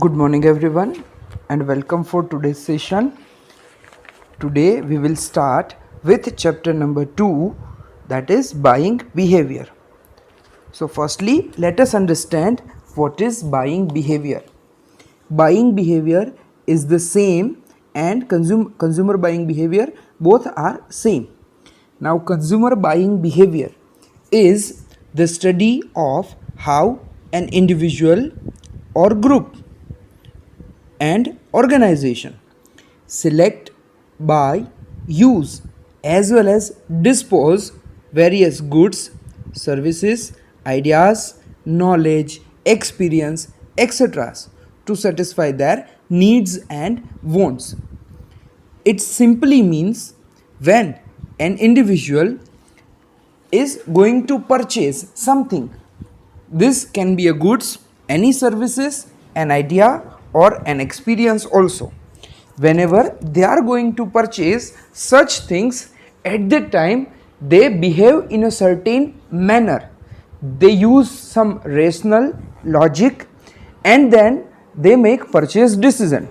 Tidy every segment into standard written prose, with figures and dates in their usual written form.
Good morning everyone and welcome for today's session. Today we will start with chapter number 2, that is buying behavior. So firstly let us understand what is buying behavior. Buying behavior is the same and consumer buying behavior both are same. Now consumer buying behavior is the study of how an individual or group and organization select, buy, use as well as dispose various goods, services, ideas, knowledge, experience, etc. to satisfy their needs and wants. It simply means when an individual is going to purchase something. This can be a goods, any services, an idea or an experience also. Whenever they are going to purchase such things, at that time they behave in a certain manner. They use some rational logic and then they make purchase decision.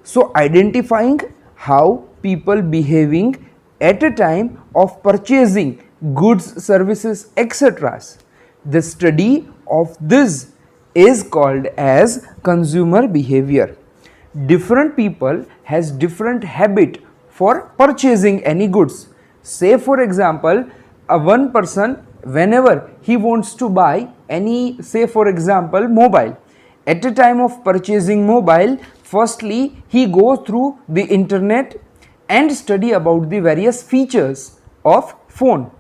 So identifying how people behaving at a time of purchasing goods, services, etc. The study of this is called as consumer behavior. Different people has different habit for purchasing any goods. Say for example, one person whenever he wants to buy any, say for example, mobile, at a time of purchasing mobile, firstly he goes through the internet and study about the various features of phone.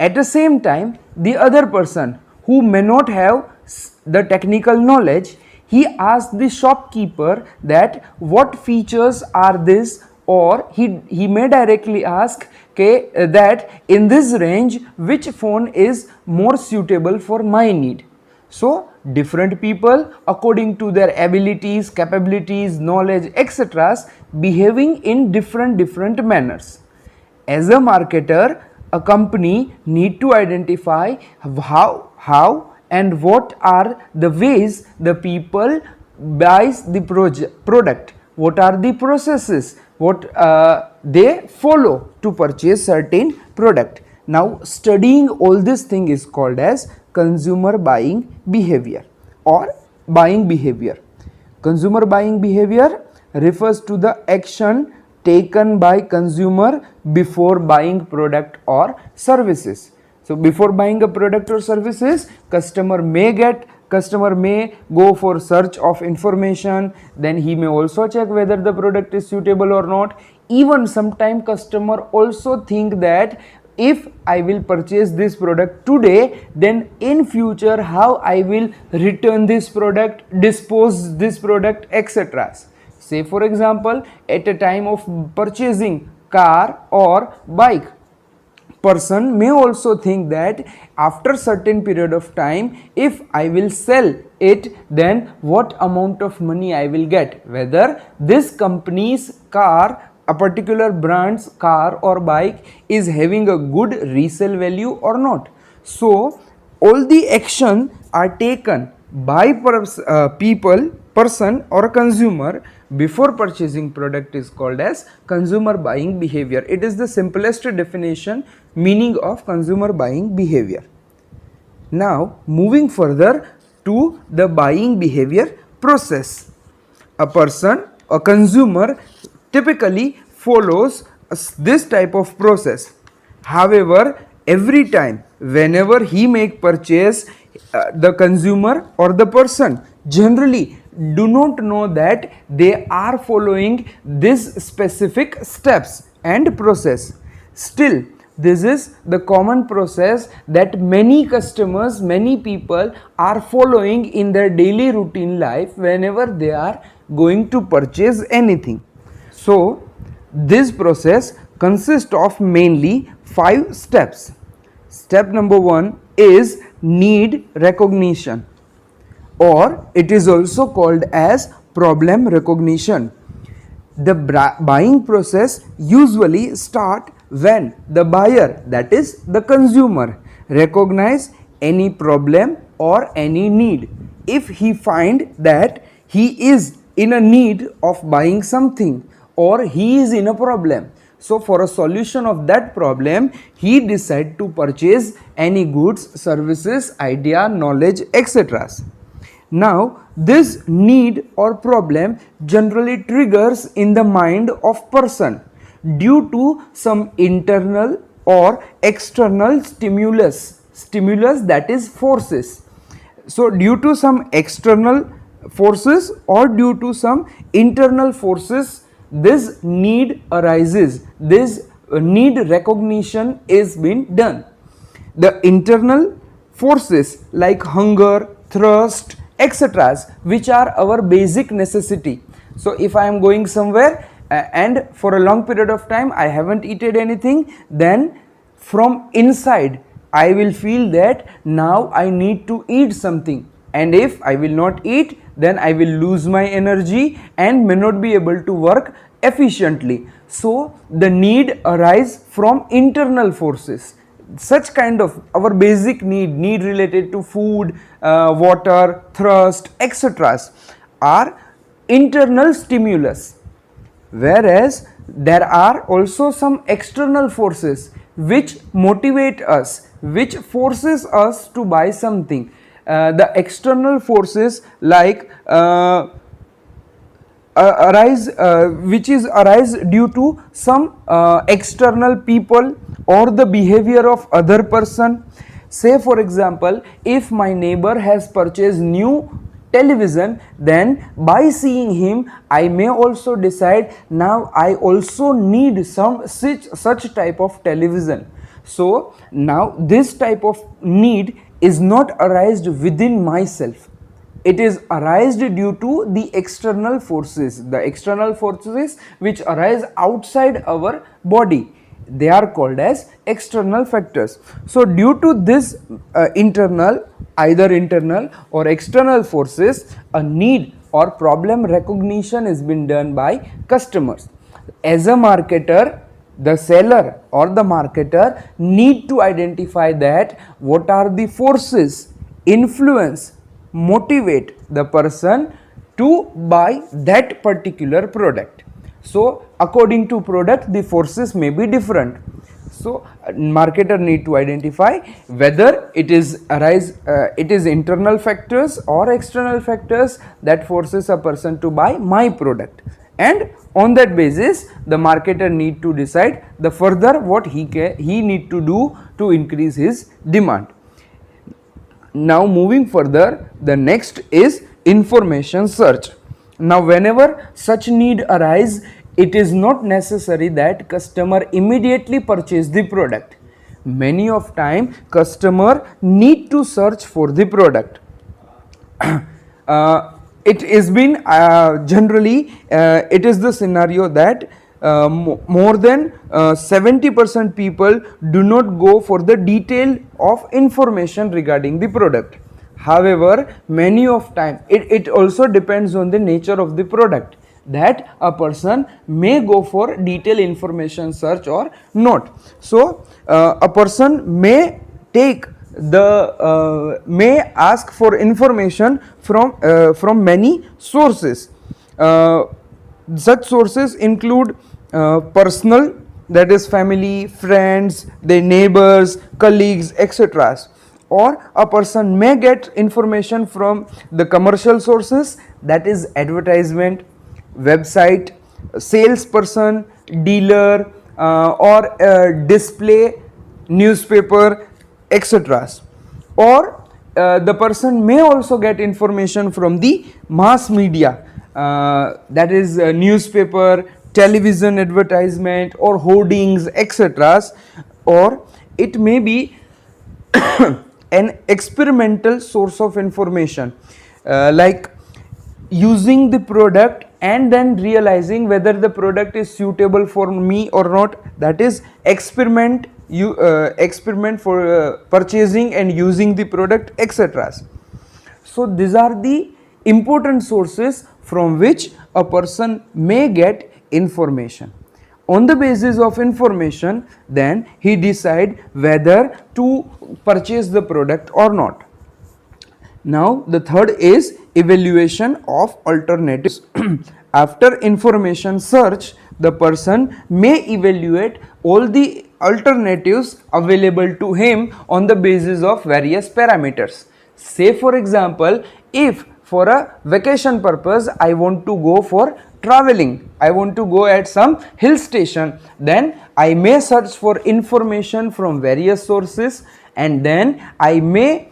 At the same time, the other person who may not have the technical knowledge, he asks the shopkeeper that what features are this, or he may directly ask that in this range which phone is more suitable for my need. So different people according to their abilities, capabilities, knowledge, etc. behaving in different manners. As a marketer, a company need to identify how and what are the ways the people buys the product, what are the processes, what they follow to purchase certain product. Now studying all this thing is called as consumer buying behavior or buying behavior. Consumer buying behavior refers to the action taken by consumer before buying product or services. So before buying a product or services, customer may go for search of information, then he may also check whether the product is suitable or not. Even sometime customer also think that if I will purchase this product today, then in future how I will return this product, dispose this product, etc. Say for example, at a time of purchasing car or bike, person may also think that after certain period of time, if I will sell it, then what amount of money I will get, whether this company's car, a particular brand's car or bike is having a good resale value or not. So all the action are taken by person or consumer before purchasing product is called as consumer buying behavior. It is the simplest definition meaning of consumer buying behavior. Now moving further to the buying behavior process. A person, a consumer typically follows this type of process. However, every time whenever he make purchase, the consumer or the person generally do not know that they are following this specific steps and process. Still, this is the common process that many customers, many people are following in their daily routine life whenever they are going to purchase anything. So this process consists of mainly 5 steps. Step number 1 is need recognition, or it is also called as problem recognition. The buying process usually start when the buyer, that is the consumer, recognize any problem or any need. If he find that he is in a need of buying something, or he is in a problem. So for a solution of that problem, he decide to purchase any goods, services, idea, knowledge, etc. Now this need or problem generally triggers in the mind of person due to some internal or external stimulus, that is forces. So due to some external forces or due to some internal forces, this need arises, this need recognition is being done. The internal forces like hunger, thirst, etc., which are our basic necessity. So if I am going somewhere and for a long period of time I haven't eaten anything, then from inside I will feel that now I need to eat something, and if I will not eat, then I will lose my energy and may not be able to work efficiently. So the need arise from internal forces. Such kind of our basic need related to food, water, thirst, etc., are internal stimulus, whereas there are also some external forces which motivate us, which forces us to buy something. The external forces like arise due to some external people or the behavior of other person. Say for example, if my neighbor has purchased new television, then by seeing him I may also decide now I also need some such type of television. So now this type of need is not arised within myself, it is arised due to the external forces, the external forces which arise outside our body, they are called as external factors. So due to this either internal or external forces, a need or problem recognition is been done by customers. As a marketer, the seller or the marketer need to identify that what are the forces influence motivate the person to buy that particular product. So according to product, the forces may be different. So marketer need to identify whether it is internal factors or external factors that forces a person to buy my product, and on that basis the marketer need to decide the further what he need to do to increase his demand. Now moving further, the next is information search. Now whenever such need arise, it is not necessary that customer immediately purchase the product. Many of time customer need to search for the product. It has been generally it is the scenario that more than 70% people do not go for the detail of information regarding the product. However, many of time it also depends on the nature of the product that a person may go for detailed information search or not. So a person may take the may ask for information from many sources. Such sources include personal, that is family, friends, their neighbors, colleagues, etc. Or a person may get information from the commercial sources, that is advertisement, website, salesperson, dealer, or display, newspaper, etc. Or the person may also get information from the mass media, that is newspaper, television advertisement, or hoardings, etc. Or it may be an experimental source of information, like using the product and then realizing whether the product is suitable for me or not, that is experiment for purchasing and using the product, etc. So these are the important sources from which a person may get information. On the basis of information, then he decide whether to purchase the product or not. Now the third is evaluation of alternatives. After information search, the person may evaluate all the alternatives available to him on the basis of various parameters. Say for example, if for a vacation purpose I want to go for traveling, I want to go at some hill station, then I may search for information from various sources, and then I may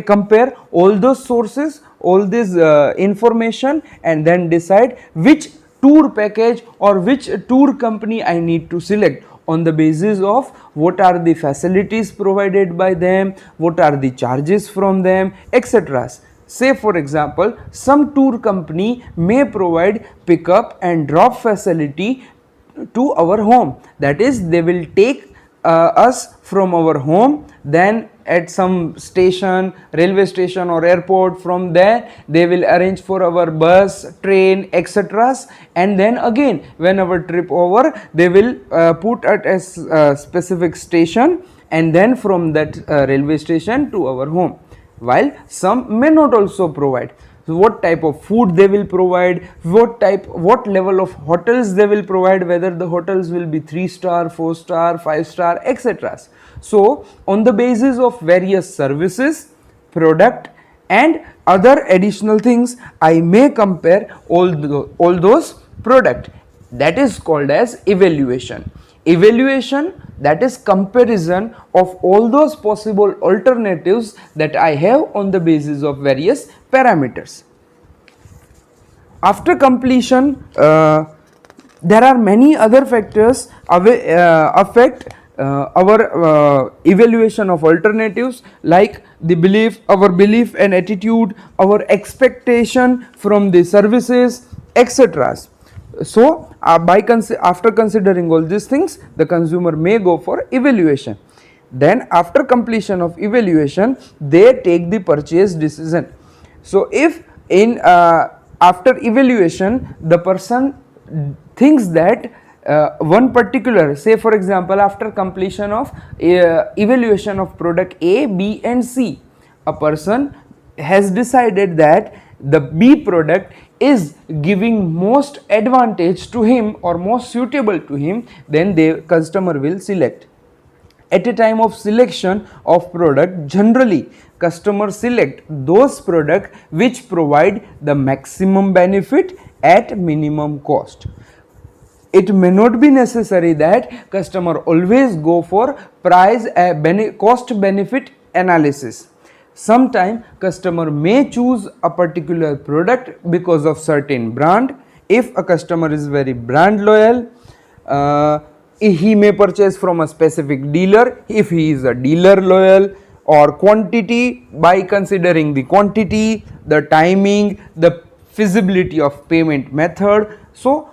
compare all those sources, all this information, and then decide which tour package or which tour company I need to select on the basis of what are the facilities provided by them, what are the charges from them, etc. Say for example, some tour company may provide pickup and drop facility to our home, that is they will take us from our home, then at some station, railway station or airport, from there they will arrange for our bus, train, etc. and then again when our trip over, they will put at a specific station, and then from that railway station to our home, while some may not also provide. So what type of food they will provide, what level of hotels they will provide, whether the hotels will be 3-star, 4-star, 5-star, etc. So on the basis of various services, product and other additional things, I may compare all those product. That is called as evaluation. Evaluation, that is comparison of all those possible alternatives that I have on the basis of various parameters. After completion, there are many other factors affect our evaluation of alternatives, like the belief, our belief and attitude, our expectation from the services, etc. So after considering all these things, the consumer may go for evaluation. Then after completion of evaluation, they take the purchase decision. So if in after evaluation the person thinks that one particular, say for example, after completion of evaluation of product A, B and C, a person has decided that the B product is giving most advantage to him or most suitable to him, then the customer will select. At a time of selection of product, generally customers select those products which provide the maximum benefit at minimum cost. It may not be necessary that customer always go for price cost benefit analysis. Sometimes customer may choose a particular product because of certain brand. If a customer is very brand loyal, he may purchase from a specific dealer if he is a dealer loyal, or quantity by considering the quantity, the timing, the feasibility of payment method. So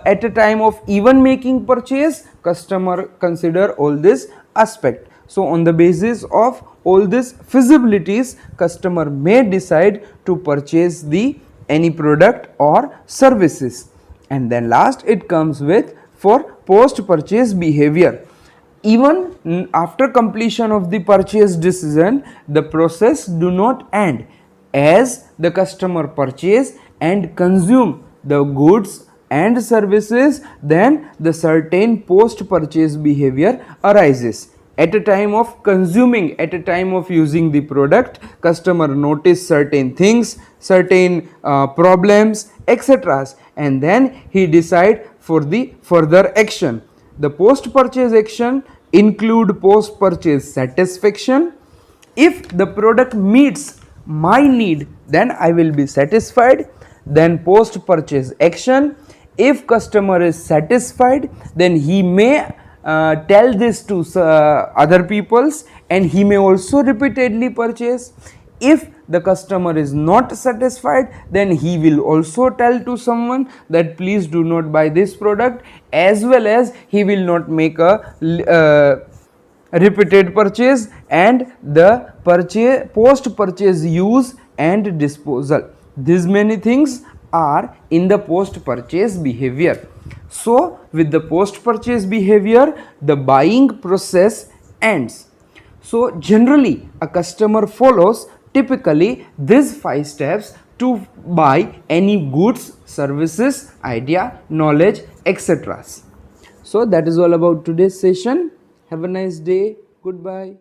at a time of even making purchase, customer consider all this aspect. So on the basis of all these feasibilities, customer may decide to purchase the any product or services. And then last it comes with for post purchase behavior. Even after completion of the purchase decision, the process do not end, as the customer purchase and consume the goods and services, then the certain post purchase behavior arises. At a time of consuming, at a time of using the product, customer notice certain things, certain problems, etc. and then he decide for the further action. The post purchase action include post purchase satisfaction. If the product meets my need, then I will be satisfied. Then post purchase action, if customer is satisfied, then he may tell this to other peoples, and he may also repeatedly purchase. If the customer is not satisfied, then he will also tell to someone that please do not buy this product, as well as he will not make a repeated purchase and the post purchase use and disposal. These many things are in the post purchase behavior. So with the post purchase behavior, the buying process ends. So generally a customer follows typically these 5 steps to buy any goods, services, idea, knowledge, etc. So that is all about today's session. Have a nice day. Goodbye.